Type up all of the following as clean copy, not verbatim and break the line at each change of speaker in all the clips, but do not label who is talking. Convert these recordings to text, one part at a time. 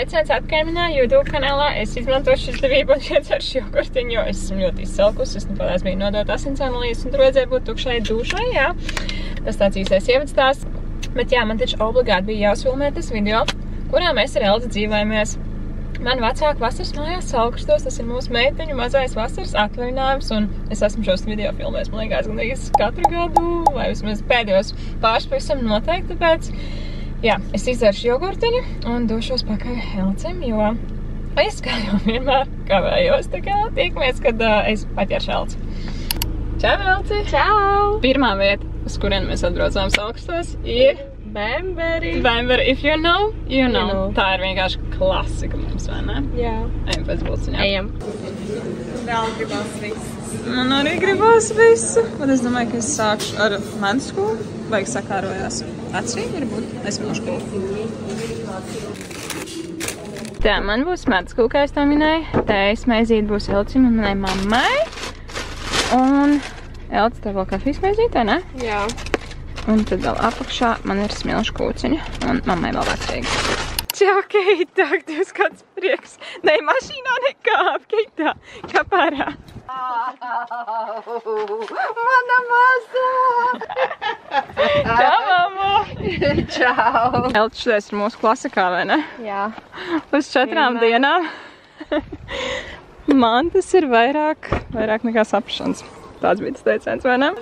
sveiciens atpakaļ manā YouTube kanālā. Es izmantošu izdevību un iedzeršu jogurtiņu, jo es esmu ļoti izsalkusi. Es nepalēs biju nodot asins analīzes un tur vajadzēja būt tukšai dušai, jā. Tas tāds īstais ievadstāsts. Bet jā, man taču obligāti bija jāuzfilmē tas video, kurā mēs ar Elzi dzīvojamies. Man vecāki vasaras mājās Salkrastos, tas ir mūsu meiteņu mazais vasaras atvaļinājums, un es esmu šos video filmējis, man liekas, gandrīz katru gadu, vai vismaz pēdējos pāris pavisam noteikti, tāpēc, jā, es izdzeršu jogurtiņu un došos pakaļ Elcim, jo es kā jau vienmēr kavējos, tā kā tiekamies, kad es paķeršu Elci. Čau, Elci!
Čau!
Pirmā vieta, uz kurien mēs atbraucām Salkrastos, ir Bemberi. Bemberi, if you know, you know. Tā ir vienkārši klasika mums, vai ne?
Jā.
Ejam pēc bulciņām.
Ejam. Vēl gribās visu.
Man arī gribās visu. Bet es domāju, ka es sākšu ar medskolu. Vajag sakārojās. Vecrīgi ir būt? Es mūšu kolu. Tā, man būs medskolu, kā es tā minēju. Tējas maizīte būs Elcim un manai mammai. Un Elci, tev vēl kafijas maizīte, ne?
Jā.
Un tad vēl apakšā man ir smilšu kūciņa un mammai vēl vecrīgi. Čau, Keita, Dievs, kāds prieks. Nē, mašīnā nekāp, Keita, kāp ārā.
Mana mazā!
Čau, mamma!
Čau!
Elci, šodien ir mūsu klasikā, vai ne?
Jā.
Uz 4 dienām. Man tas ir vairāk nekā sapšanas. Tāds bija tas teiciens, vai ne?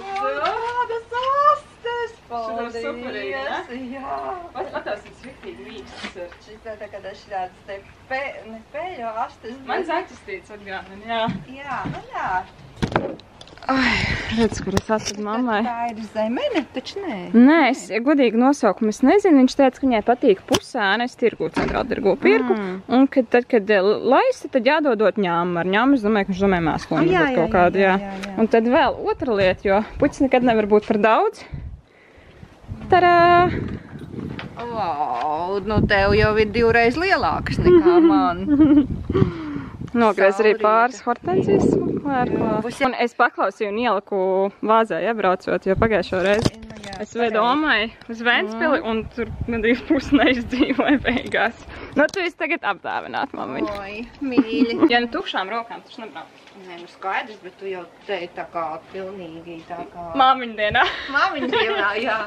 Paldies!
Superīgi, ne?
Jā.
Patās ir sviktīgi mīkstas ir.
Šis tā kā dažādas te pēļo astes.
Man zaķistīts atgādina, jā.
Jā, nu jā.
Ai, redz, kur es atradu mammai.
Tā ir zemene, taču nē.
Nē, es godīgi nosaukumu es nezinu. Viņš teica, ka viņai patīk pusēna. Es centrāla tirgu pirku. Un tad, kad laista, tad jādodot ņāmu. Ar ņāmu, es domāju, ka viņš domāja mēsloni. Jā. Un tad vēl otra lieta, jo puķis nekad nevar būt par daudz. Tarā!
Wow, nu tev jau ir 2 reizes lielākas nekā man.
Nogriez arī pāris hortenzijas smukmērklā. Un es paklausīju un ieliku vāzē iebraucot, jo pagājušo reizi es domāju uz Ventspili un tur gandrīz pusi neizdzīvoja beigās. Nu, tu esi tagad apdāvināt, mammiņa.
Oi, mīļi.
Ja nu tukšām rokām, taču nebrauc.
Nē, nu skaidrs, bet tu jau te tā kā pilnīgi tā kā...
Māmiņa dienā.
Māmiņa dienā, jā.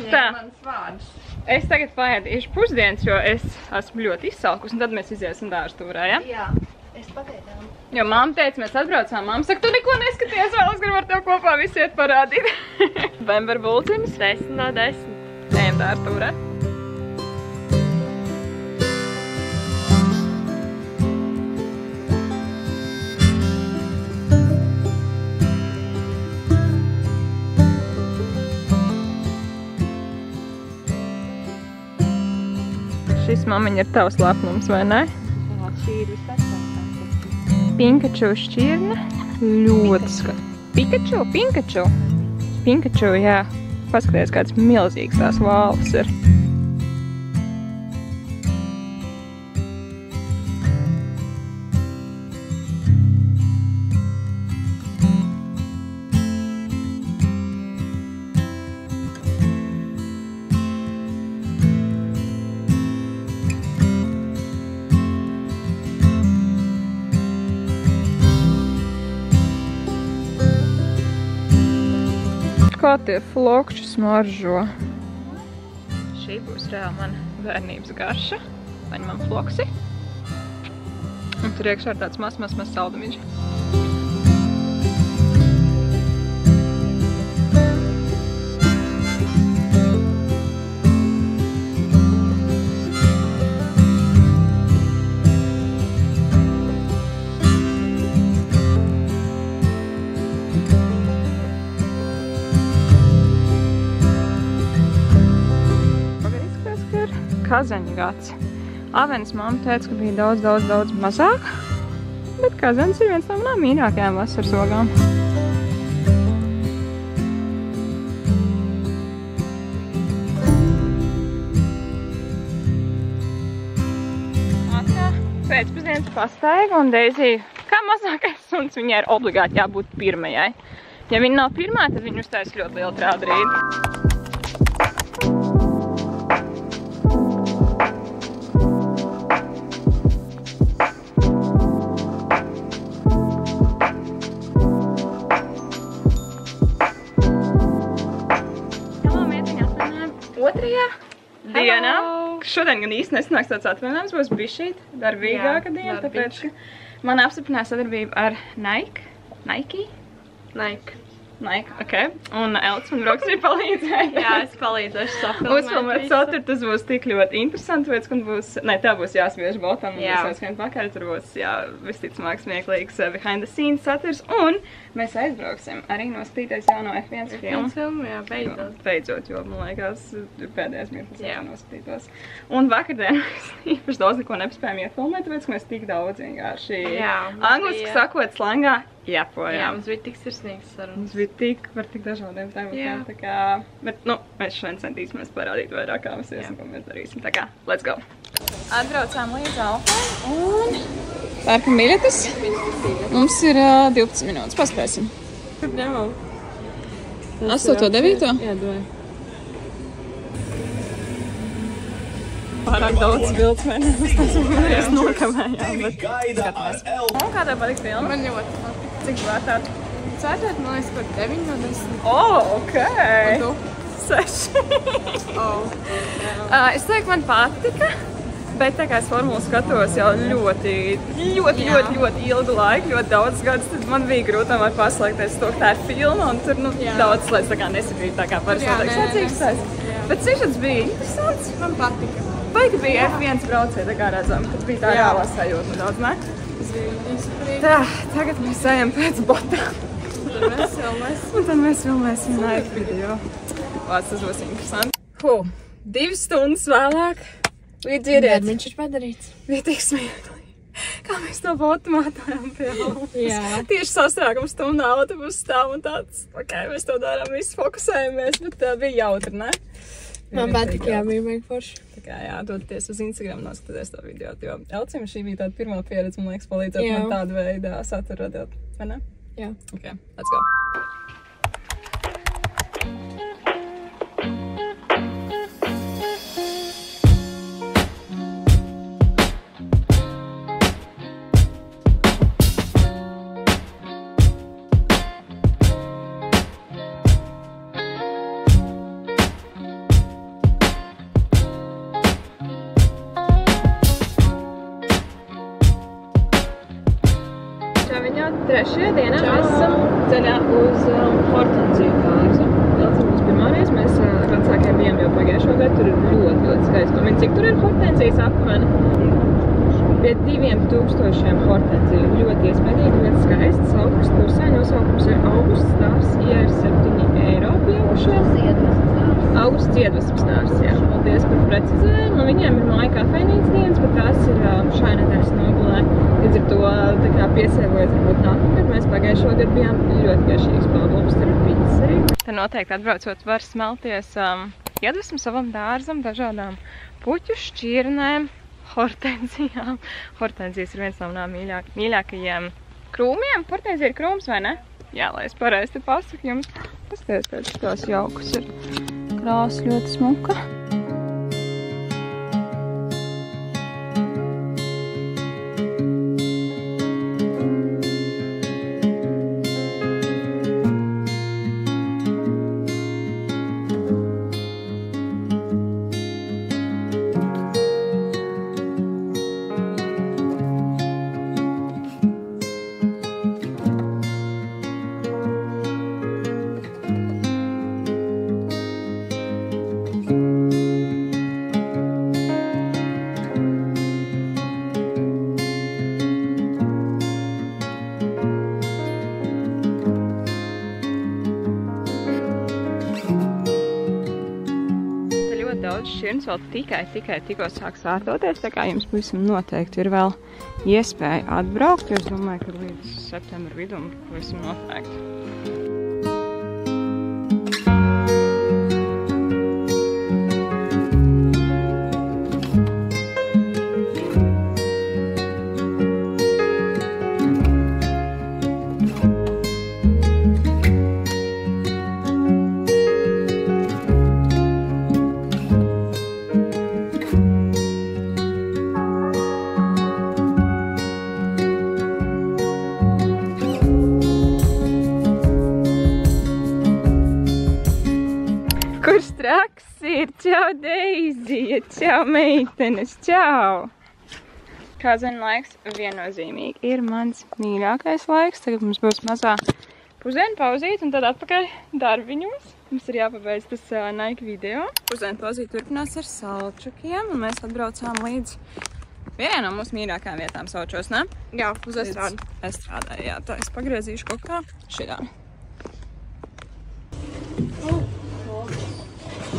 Tā.
Mans vārds.
Es tagad paēdīšu pusdienas, jo es esmu ļoti izsalkus, un tad mēs iziesim dārztūrē, ja?
Jā, es pagaidām.
Jo mamma teica, mēs atbraucām, mamma saka, tu neko neskaties, vēl es gribu ar tev kopā visi iet parādīt. Bember bulciņas.
10 no 10.
Ejam dārztūrē. Šis, mammiņa, ir tavs lepnums, vai ne?
Jā, šī ir visvecākā.
Pikaču šķirne. Ļoti skatu. Pikaču? Pikaču, jā. Paskaties, kāds milzīgs tās vālas ir. Kā tie flokši smaržo. Šī būs reāli mana bērnības garša. Paņemam floksi. Un tur iekšā ir tāds mazs saldumiņš. Kazeņu gads. Avenes mamma teica, ka bija daudz mazāk, bet kazeņs ir viens no manām mīļākajām vasaras ogām. Atkā pēcpusdienas pastaiga un Deizija, kā mazākais suns, viņai ir obligāti jābūt pirmajai. Ja viņa nav pirmā, tad viņa uztais ļoti lielu trādrīdi. diena. Šodien gan īsti nesanāks tāds atvainājums, būs bišķīt darbīgāka diena, tāpēc, ka man apstiprināja sadarbību ar Nike, ok. Un Elts man brauks arī palīdzēja.
Jā, es palīdzēšu safilmēt.
Uzfilmēt saturu, tas būs tik ļoti interesanti, tāpēc, ka būs, tā būs jāsviež botam, un būs jāskrien pakaļ, tur būs, visticamāk smieklīgs behind the scenes saturs, un mēs aizbrauksim arī noskatīties jauno F1 filmu.
F1 filmu, jā, beidzot.
Beidzot, jo, man liekas, pēdējais mirklis jānoskatītos. Un vakardien mēs īpaši daudz neko nepaspējām iefilmēt, tāpēc, ka mēs tik daudz vienkārši angliski sakot slangā jāpojām.
Jā, mums bija tik sirsnīgs sarunas.
Mums bija par tik dažādiem tēmatiem, tā kā, bet, mēs šodien centīsimies parādīt vairāk, kā mēs iesim, ko mēs darīsim, tā kā, let's go! Atbraucām līdz Alfai un pērkam biļetes. Mums ir 12 minūtes, paspēsim.
Kur ņemam?
8.9?
Jā, domāju.
Pārāk daudz bildes mēs nokavējām, bet skatāmies. Un kā tev patīk filma?
Man ļoti patīk.
Cik vērtāt?
Cērtēt, man liekas, par 9 no 10.
Ok!
Un tu?
6. Es teiktu, man patika, bet tā kā es formulu skatos jau ļoti ilgu laiku, ļoti daudz gadus, tad man bija grūti tomēr paslēgties to, ka tā ir filma, un tur, daudz slēdz tā kā nesakrīt tā kā parasti noteikti secīgs. Bet sižets bija interesants.
Man patika.
Vai ka bija F1 braucēji, tā kā redzam, kad bija tā reālā sajūta daudz, ne?
Tas bija izprīt.
Tā, tagad mēs ejam pēc botām.
Un tad mēs filmēsim.
Un tad mēs filmēsim Nike video. Vārds, tas būs interesanti. 2 stundas vēlāk. Līdzieriet.
Viņš ir padarīts.
Bija tik smieklīgi. Kā mēs to botu mātājām pie Alfas.
Jā.
Tieši sastrāgam stundā autobus stāv un tāds, ok, mēs to darām, visi fokusējamies, bet bija jautri, ne?
Man patīk, jā, bija baigi forši.
Tā kā dodaties uz Instagram, noskaties to video, jo Elcim šī bija tāda pirmā pieredze, man liekas, palīdzēt man tādu veidā saturu radīt, vai ne?
Jā.
Ok, let's go! Trešajā dienā mēs esam ceļā uz Hortenziju dārzu. Elcim būs pirmā reize, mēs vecākiem bijām jau pagājušo gadu, tur ir ļoti skaisti. Pamēģi, cik tur ir Hortenzijas apmēram? Pie 2000 Hortenziju. Ļoti iespējīgi, ļoti skaists. Augsts kursē, nosaukums ir Augusts dārs, ir 7 eiro pieaugušie. Augusts iedvesmas dārs, jā. Paldies par precizējumu. Viņiem ir māja kafejnīcas dienas, bet tās ir šai nedēļas nogulē. Līdz ar to tā kā piesēvojas varbūt nākamgad. Mēs pagājušo gadu bijām ļoti garšīgs padoms, tur ir pizzas arī. Te noteikti atbraucot var smelties iedvesmu savam dārzam, dažādām puķu šķirnēm, hortenzijām. Hortenzijas ir viens no manām mīļākajiem krūmiem. Hortenzija ir krūms, vai ne? Jā, lai es pareizi te pasaku jums. Paskaties, pēc šitos jaukus ir krāsa ļoti smuka. Daudz šķirnes vēl tikko sāk sārtoties, tā kā jums pavisam noteikti ir vēl iespēja atbraukt, jo es domāju, ka līdz septembra vidum pavisam noteikti. traks ir. Čau, Deizija. Čau, meitenes. Čau. Kā zina, laiks viennozīmīgi ir mans mīļākais laiks. Tagad mums būs mazā pusdienu pauzīt un tad atpakaļ darbiņos. Mums ir jāpabeidz tas Nike video. Pusdienu pauzīt turpinās ar Salčukiem un mēs atbraucām līdz vienai no mūsu mīļākajām vietām Salčos, ne?
Jā, uz estrādi.
Estrādē, jā. Tā es pagriezīšu kaut kā šidā.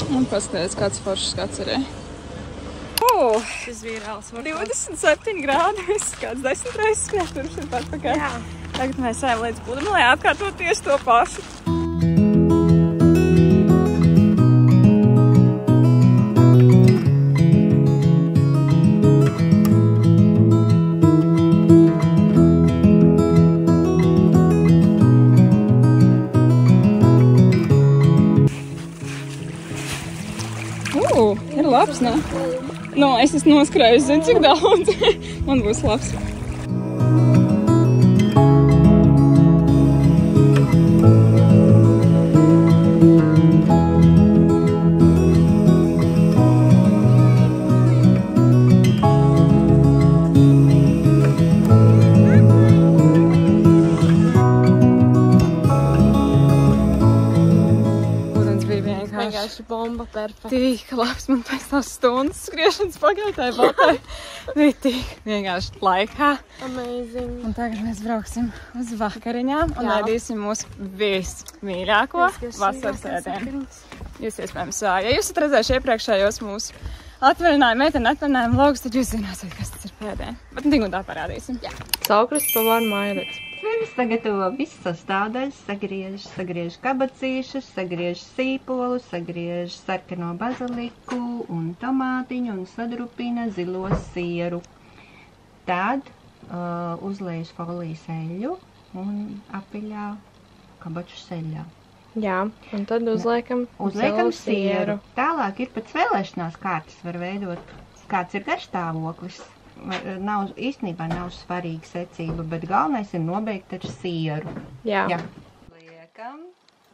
Un paskaties, kāds foršs skats ir. Šis vīrāls var 27 grādi, viss kāds 10 reizes skriet tur šeit atpakaļ. Jā. Tagad mēs ejam līdz būdam, lai atkārtot tieši to pašu. Ir labs, ne? No, es esmu noskrējusi, zinu, cik daudz. Man būs labs.
Bomba, perfekta.
Tik labs, man pēc tās stundas skriešanas pagaitāja baltai. Bija tik vienkārši laikā.
Amazing.
Un tagad mēs brauksim uz vakariņām un ēdīsim mūsu vismīļāko vasaras ēdienu. Jūs iespējams, ja jūs esat redzējuši iepriekšējos mūsu atvaļinājumu, meiteni atvaļinājumu vlogus, tad jūs zināsiet, kas tas ir pēdējā. Bet tik un tā parādīsim.
Saukrusts pavāru mājadeks.
Pirms sagatavo visas sastāvdaļas, sagriež kabacīšus, sagriež sīpolu, sagriež sarkano baziliku un tomātiņu un sadrupina zilo sieru. Tad uzliež folijas eļļu un apiļā kabaču seļā.
Jā, un tad uzliekam
sieru. Tālāk ir pēc vēlēšanās kārtas var veidot, kāds ir garšstāvoklis. Īstenībā nav svarīga secība, bet galvenais ir nobeigt ar sieru.
Jā.
Liekam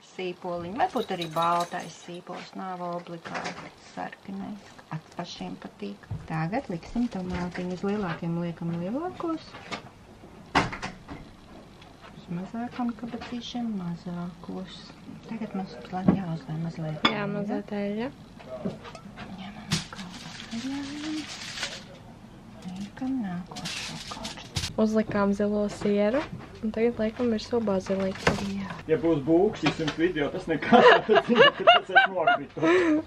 sīpoliņu, vai būtu arī baltais sīpols, nav obligāti sarkanais. Pašiem patīk. Tagad liksim tomātiņu. Uz lielākiem liekam lielākos. Uz mazākam kabacīšiem mazākos. Tagad mums jāuzlē mazliet.
Jā, mazliet eļļa.
Ņemam kaut liekam nākošo kārtu.
Uzlikām zilo sieru, un tagad liekam virsū baziliku.
Ja būs būkšķis un video, tas nekā, tad zinu, ka tas es nokritu.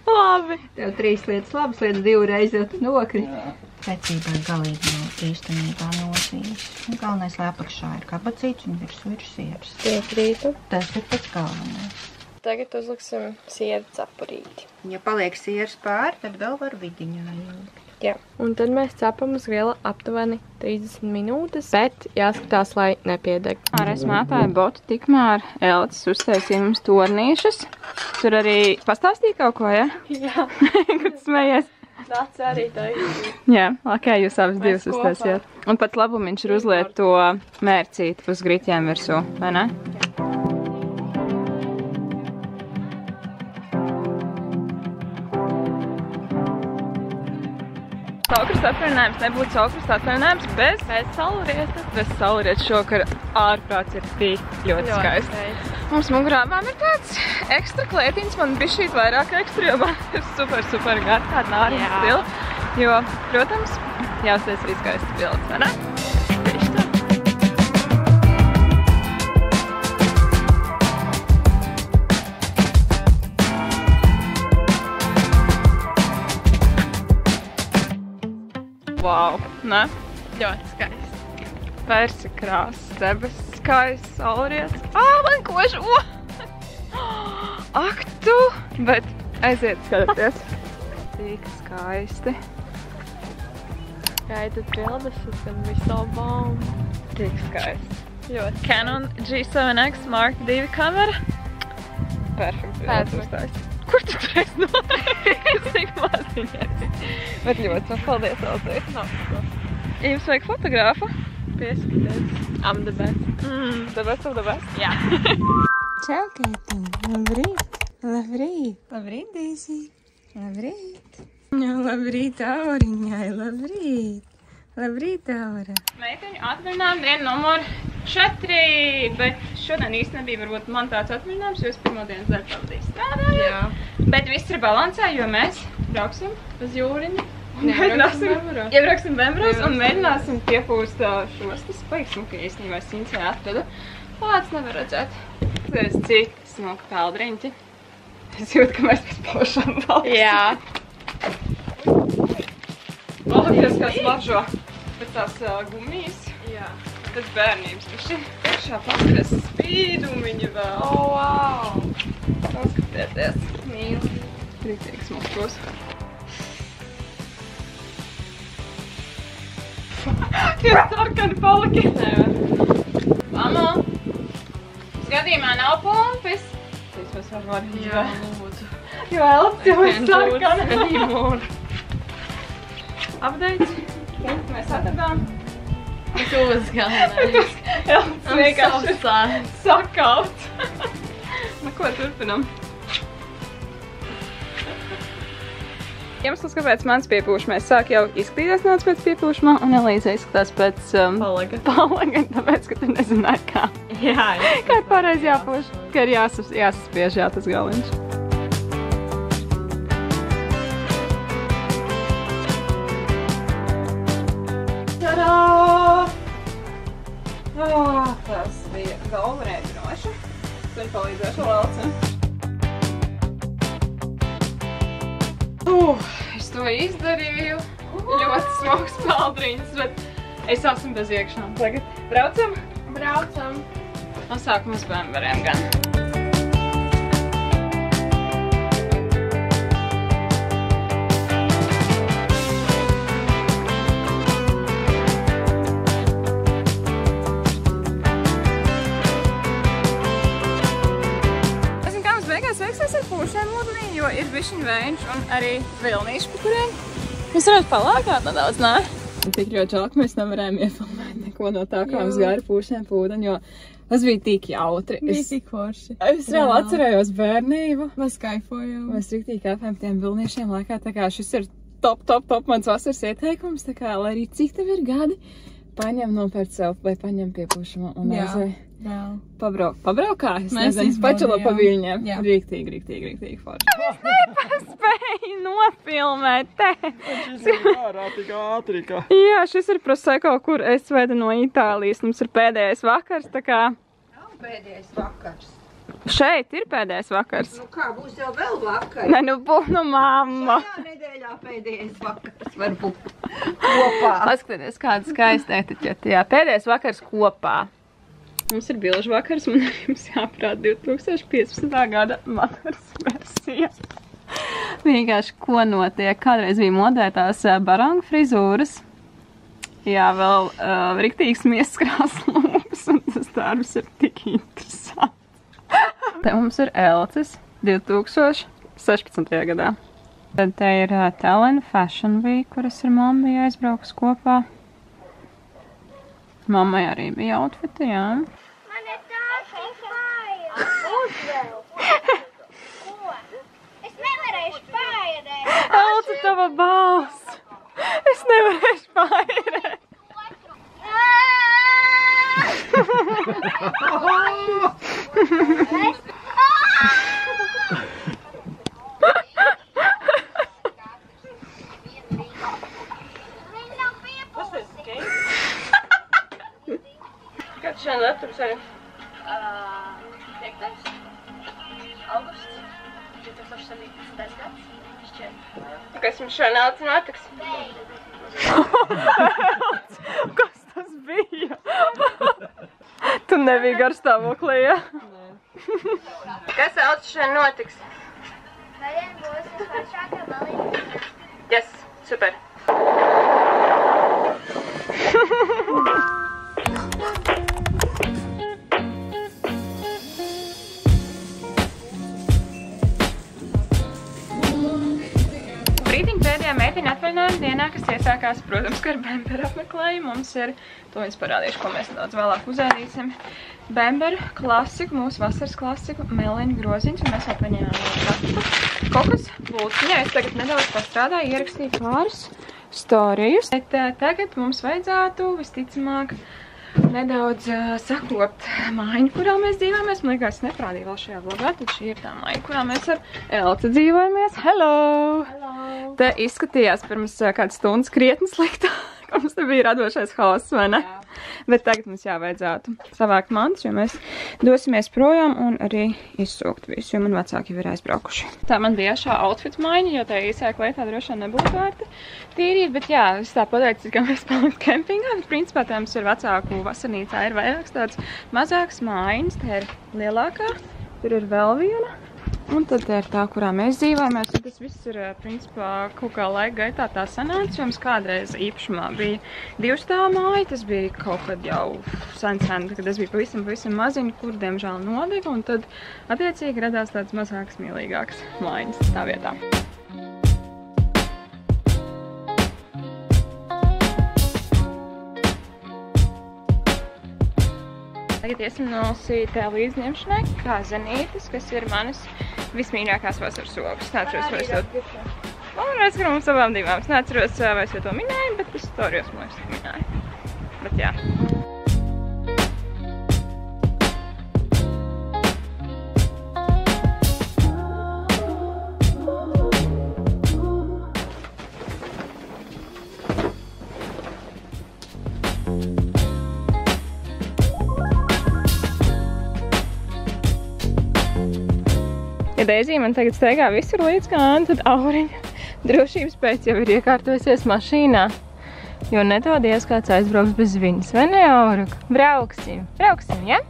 Labi. Tev 3 lietas labas, lietas 2 reizes jau tu nokriti. Secībā galīgi nav īstenībā nozīmes. Galvenais, lai apakšā ir kabacīts un virsū ir sieras.
Piekrītu.
Tas ir pats galvenais.
Tagad uzliksim sieru cepurīti.
Ja paliek sieras pāri, tad vēl var vidiņā ielikt.
Jā, un tad mēs cepam uz grila aptuveni 30 minūtes, bet jāskatās, lai nepiedeg.
Es mētāju botu, tikmēr Elcis uztaisīja mums tornīšus. Tur arī pastāstīja kaut ko, ja?
Jā.
Kad smējies?
Nāc arī taisīt.
Jā, ok, jūs abas divas uztaisījāt. Un pat labumiņš ir uzliet to mērcīti uz griķiem virsū, vai ne? Saulkrusta atvaļinājums nebūtu saulkrusta atvaļinājums bez saulrietes. Bez saulrietes šokar ārprāts ir tik ļoti skaisti. Mums mugurābām ir tāds ekstra klētiņas, man bišķīt vairāk ekstra, jo man ir super gar tāda nāriņa stila. Jo, protams, jāuztais arī skaisti bildes, vai ne? Tieši tā. Wow, ne?
Ļoti skaisti.
Persi krāsas, debesis skaists, saulrietis. Man kož! Ak tu! Bet aiziet skatāties. Tik skaisti.
Gaidat bildes, esam viso bombu.
Tik skaisti.
Ļoti.
Canon G7X Mark II kamera. Perfekt bildes uztaisīt. Kur tu reiz nolaies? Tik maziņais. Bet ļoti, paldies, Elzīt. Ja jums vajag fotogrāfu?
Pieskaties. I'm the best.
The best of the best?
Jā.
Čau, Keitiņ. Labrīt. Labrīt! Labrīt, Dīsī! Labrīt! Labrīt, Auriņai! Labrīt! Labrīt, Aura! Meiteņu atvaļinājuma diena numur 4, bet šodien īsti nebija varbūt man tāds atvaļinājums, jo es pirmo dienas daļu pavadīju strādāju. Jā. Bet viss ir balansē, jo mēs brauksim uz jūriņu. Iebrauksim Bembros un mēģināsim piepūst šos. Tas paiks smuki īstenībā, es Cincē atradu. Lāc nevar redzēt. Tas cik smuki peldriņķi. Es jūtu, ka mēs pēc paušām valksim. Jā. Paldies, kā smaržo pēc tās gumijas. Jā. Pēc bērnības. Viņš priekšā paskatās spīdumiņi vēl. Oh, wow. Paskatieties. Mīl. Rītīgi smukos. Tie sarkani paliki. Nevar. Mamo, gadījumā nav pumpis. Tas mēs varam izvēl. Lūdzu. Jo Elts jau ir sarkani. Updates. Mēs atradām. Tu uzgalvenais. Elts vienkārši sakauts. Nu ko, turpinam. Iemesls, kāpēc mans piepūšamais sāk jau izskatīties nāc pēc piepūšamā, un Elīze izskatās pēc palaga, tāpēc, ka tu nezināji kā. Jā, kā ir pareizi jāpūš, ka ir jāsaspiež tas galiņš. Tadā! Tas bija galvenais droši. Tur palīdzēšu Elcim. Es to izdarīju. Ļoti smogs peldriņas, bet es esmu bez iekšām. Tagad braucam? Braucam. No sākuma uz Bemberiem gan. Jo ir bišķiņ vēņš un arī vilnīši pa kuriem. Mēs varētu palākāt nedaudz, nē? Tik ļoti žēl, ka mēs nevarējām iefilmēt neko no tā, kā mums gāja pūšiem pūdeņi, jo tas bija tik jautri. Bija tik forši. Es reāli atcerējos bērnību. Mēs kaifojām. Mēs riktīgi kaifējām tiem vilnīšiem laikā, tā kā šis ir top mans vasaras ieteikums, tā kā, lai arī cik tev ir gadi, paņem nopērt sev vai paņem piepūšamo un aizvei. Pabraukā, es nezinu, pačalo pa viļņiem. Rīktīgi forši. Es nepaspēju nofilmēt te.
Šis ir ārā tik ātri, ka...
Jā, šis ir Prosecco, kur es vedu no Itālijas. Mums ir pēdējais vakars, tā kā...
Nav pēdējais vakars.
Šeit ir pēdējais vakars.
Nu kā, būs jau vēl vakars?
Ne, nu mamma.
Šajā nedēļā pēdējais vakars var būt kopā.
Paskatieties, kāda skaista etiķete. Jā, pēdējais vakars kopā. Mums ir bilžu vakars, un jums jāprāt 2015. gada vakars versija. Vienkārši, ko notiek? Kādreiz bija modē tās barangu frizūras. Jā, vēl riktīgs mieskrās lūpas, un tas darbs ir tik interesants. Te mums ir Elcis 2016. gadā. Tad te ir Talena Fashion Week, kuras ar mammu bija aizbraukus kopā. Mammai arī bija outfiti, jā.
Man ir tāds fāja. Uzvēl. Ko? Es nevarēšu pārēt.
Elci, tava balss. Es nevarēšu pārēt. Kāds šodien datums arī?
5. augusts 2017. gads. Šķiet.
Kas mums šodien Elci notiks? Kas tas bija? Tu nebija garstāvoklī, ja? Nē. Kas Elci šodien notiks?
Šodien būs visvaršākā balīga.
Yes, super. Brītiņ pēdējā Meitiņa atvaļinājuma dienā, kas iesākās, protams, ka ar Bemberu apmeklējumu. Mums ir, to es parādīšu, ko mēs daudz vēlāk uzēdīsim. Bemberu klasiku, mūsu vasaras klasiku, meleņu groziņus, un mēs vēl paņēmām kokus bulciņā. Es tagad nedaudz pastrādāju, ierakstīju pāris storijus. Bet tagad mums vajadzētu visticamāk nedaudz sakopt mājiņu, kurā mēs dzīvojamies. Man liekas, neprādīju vēl šajā vlogā, tad šī ir tā mājiņa, kurā mēs ar Elci dzīvojamies. Hello! Hello! Te izskatījās pirms kādas stundas krietni sliktāk, ka mums te bija radošais hauss, vai ne? Jā. Bet tagad mums jāvajadzētu savākt mantas, jo mēs dosimies projām un arī izsūkt visu, jo man vecāki jau ir aizbraukuši. Tā man bija šā outfit maiņa, jo tā īsāk lietā droši vien nebūtu vērta tīrīt, bet jā, es tā pateicu, ka mēs palikt kempingā, bet principā tā mums ir vecāku vasarnīcā ir vairāks tāds mazāks mājiņas, tā ir lielākā, tur ir vēl viena. Un tad tā ir tā, kurā mēs dzīvojamies, un tas viss ir, principā, kaut kā laika gaitā tā sanāca, jo mums kādreiz īpašumā bija 2 stāvu māja, tas bija kaut kad jau sen, kad es biju pavisam maziņa, kur, diemžēl, nodega, un tad, attiecīgi, radās tāds mazāks, mīlīgāks mājiņas tā vietā. Tagad iesim nolasīt līdzņemšanai kazenītes, kas ir manas vismīļākās vasaras ogas. Neatceros, vai es to... Man liekas, ka mums abām divām. Es neatceros, vai es to minēju, bet es storijos, man liekas, minēju. Bet jā. Ja Deizija man tagad steigā visur līdz kānu, tad Auriņa drošības pēc jau ir iekārtojusies mašīnā. Jo nedodies kāds aizbrauks bez viņas, vai ne, Auruka? Brauksim, ja?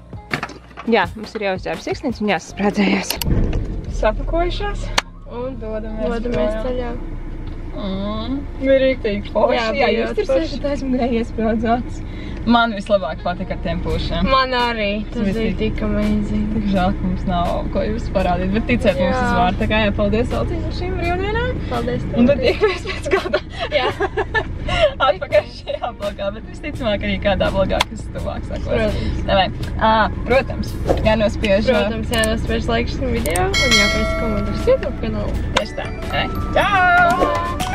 Jā, mums ir jāuzģērb siksnīts un jāsasprādzējās. Sapakojušās un dodamies ceļā. Bija rīktīgi forši. Jā, jūs tur sešat aizmugurē iesprādzāts. Man vislabāk patika ar tiem pušiem. Man arī. Tas bija tik amazing. Tik žēl, ka mums nav ko jūs parādīt, bet ticēt mums uz vārdu. Tā kā jā, paldies Elciņ ar šīm brīvdienām. Paldies tev. Un tad tiekamies pēc gada. Jā. Atpakaļ šajā vlogā, bet visticamāk arī kādā vlogā, kas tuvāk sakos. Protams. Jānospiež. Protams, jānospiež laiks šim video un jāpēc komentārs YouTube kanālu. Tieši tā. Čau!